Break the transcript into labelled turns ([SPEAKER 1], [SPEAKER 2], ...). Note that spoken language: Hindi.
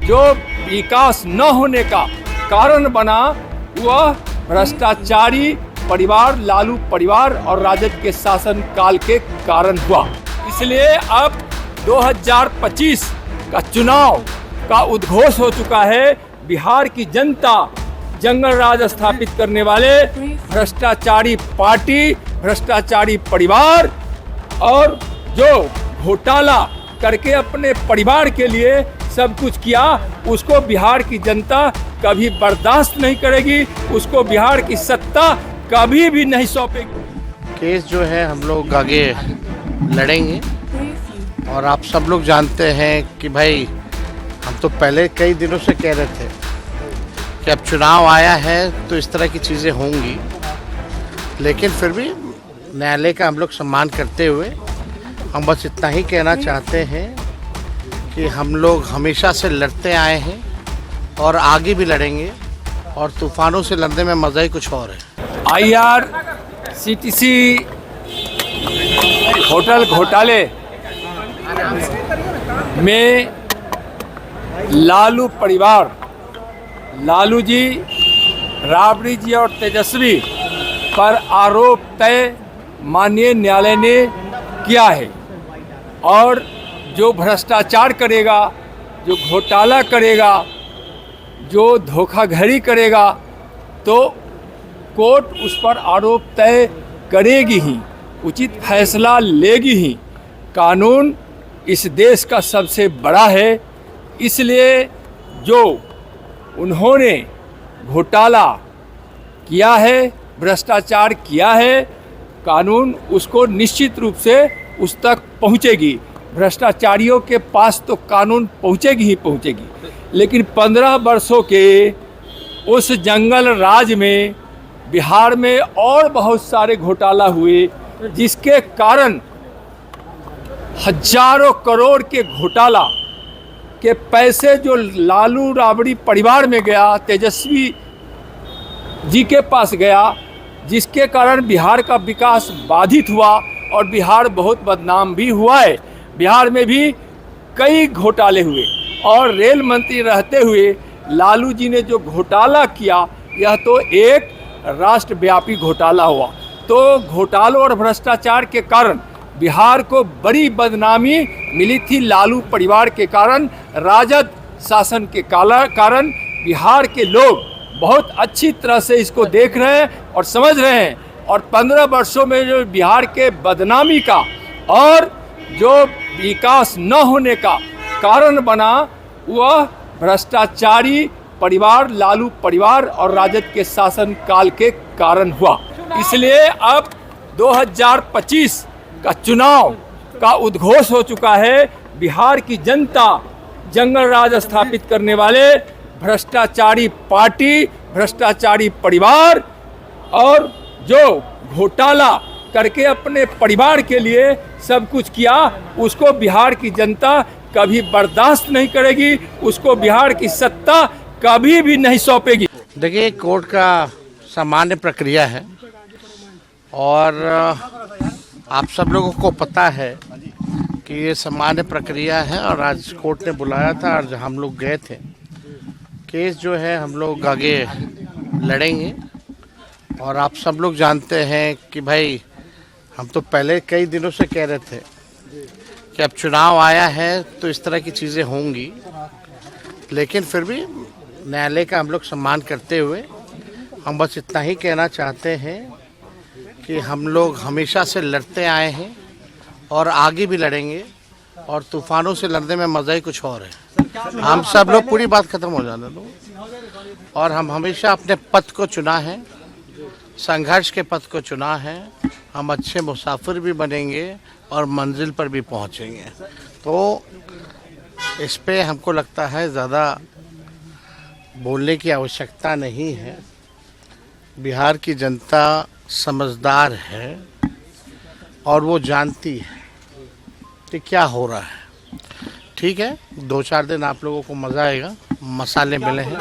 [SPEAKER 1] जो विकास न होने का कारण बना वह भ्रष्टाचारी परिवार, लालू परिवार और राजद के शासन काल के कारण हुआ। इसलिए अब 2025 का चुनाव का उद्घोष हो चुका है। बिहार की जनता जंगल राज स्थापित करने वाले भ्रष्टाचारी पार्टी, भ्रष्टाचारी परिवार और जो घोटाला करके अपने परिवार के लिए सब कुछ किया, उसको बिहार की जनता कभी बर्दाश्त नहीं करेगी, उसको बिहार की सत्ता कभी भी नहीं सौंपेगी।
[SPEAKER 2] केस जो है हम लोग आगे लड़ेंगे और आप सब लोग जानते हैं कि भाई हम तो पहले कई दिनों से कह रहे थे कि अब चुनाव आया है तो इस तरह की चीज़ें होंगी, लेकिन फिर भी न्यायालय का हम लोग सम्मान करते हुए हम बस इतना ही कहना चाहते हैं कि हम लोग हमेशा से लड़ते आए हैं और आगे भी लड़ेंगे और तूफानों से लड़ने में मज़ा ही कुछ और है।
[SPEAKER 1] IRCTC होटल घोटाले में लालू परिवार, लालू जी, राबड़ी जी और तेजस्वी पर आरोप तय माननीय न्यायालय ने किया है और जो भ्रष्टाचार करेगा, जो घोटाला करेगा, जो धोखाधड़ी करेगा तो कोर्ट उस पर आरोप तय करेगी ही, उचित फैसला लेगी ही। कानून इस देश का सबसे बड़ा है, इसलिए जो उन्होंने घोटाला किया है, भ्रष्टाचार किया है, कानून उसको निश्चित रूप से उस तक पहुंचेगी। भ्रष्टाचारियों के पास तो कानून पहुंचेगी ही पहुंचेगी, लेकिन 15 वर्षों के उस जंगल राज में बिहार में और बहुत सारे घोटाला हुए, जिसके कारण हजारों करोड़ के घोटाला के पैसे जो लालू राबड़ी परिवार में गया, तेजस्वी जी के पास गया, जिसके कारण बिहार का विकास बाधित हुआ और बिहार बहुत बदनाम भी हुआ है। बिहार में भी कई घोटाले हुए और रेल मंत्री रहते हुए लालू जी ने जो घोटाला किया, यह तो एक राष्ट्रव्यापी घोटाला हुआ। तो घोटालों और भ्रष्टाचार के कारण बिहार को बड़ी बदनामी मिली थी। लालू परिवार के कारण, राजद शासन के कारण बिहार के लोग बहुत अच्छी तरह से इसको देख रहे हैं और समझ रहे हैं। और 15 वर्षों में जो बिहार के बदनामी का और जो विकास न होने का कारण बना, वह भ्रष्टाचारी परिवार, लालू परिवार और राजद के शासन काल के कारण हुआ। इसलिए अब 2025 का चुनाव का उद्घोष हो चुका है। बिहार की जनता जंगल राज स्थापित करने वाले भ्रष्टाचारी पार्टी, भ्रष्टाचारी परिवार और जो घोटाला करके अपने परिवार के लिए सब कुछ किया, उसको बिहार की जनता कभी बर्दाश्त नहीं करेगी, उसको बिहार की सत्ता कभी भी नहीं सौंपेगी।
[SPEAKER 2] देखिए, कोर्ट का सामान्य प्रक्रिया है और आप सब लोगों को पता है कि ये सामान्य प्रक्रिया है और आज कोर्ट ने बुलाया था और हम लोग गए थे। केस जो है हम लोग आगे लड़ेंगे और आप सब लोग जानते हैं कि भाई हम तो पहले कई दिनों से कह रहे थे कि अब चुनाव आया है तो इस तरह की चीज़ें होंगी, लेकिन फिर भी न्यायालय का हम लोग सम्मान करते हुए हम बस इतना ही कहना चाहते हैं कि हम लोग हमेशा से लड़ते आए हैं और आगे भी लड़ेंगे और तूफानों से लड़ने में मज़ा ही कुछ और है। हम सब लोग, पूरी बात ख़त्म हो जाने दो, और हम हमेशा अपने पथ को चुना है, संघर्ष के पथ को चुना है। हम अच्छे मुसाफिर भी बनेंगे और मंजिल पर भी पहुंचेंगे। तो इस पे हमको लगता है ज़्यादा बोलने की आवश्यकता नहीं है। बिहार की जनता समझदार है और वो जानती है कि क्या हो रहा है। ठीक है, 2-4 दिन आप लोगों को मज़ा आएगा, मसाले मिले हैं।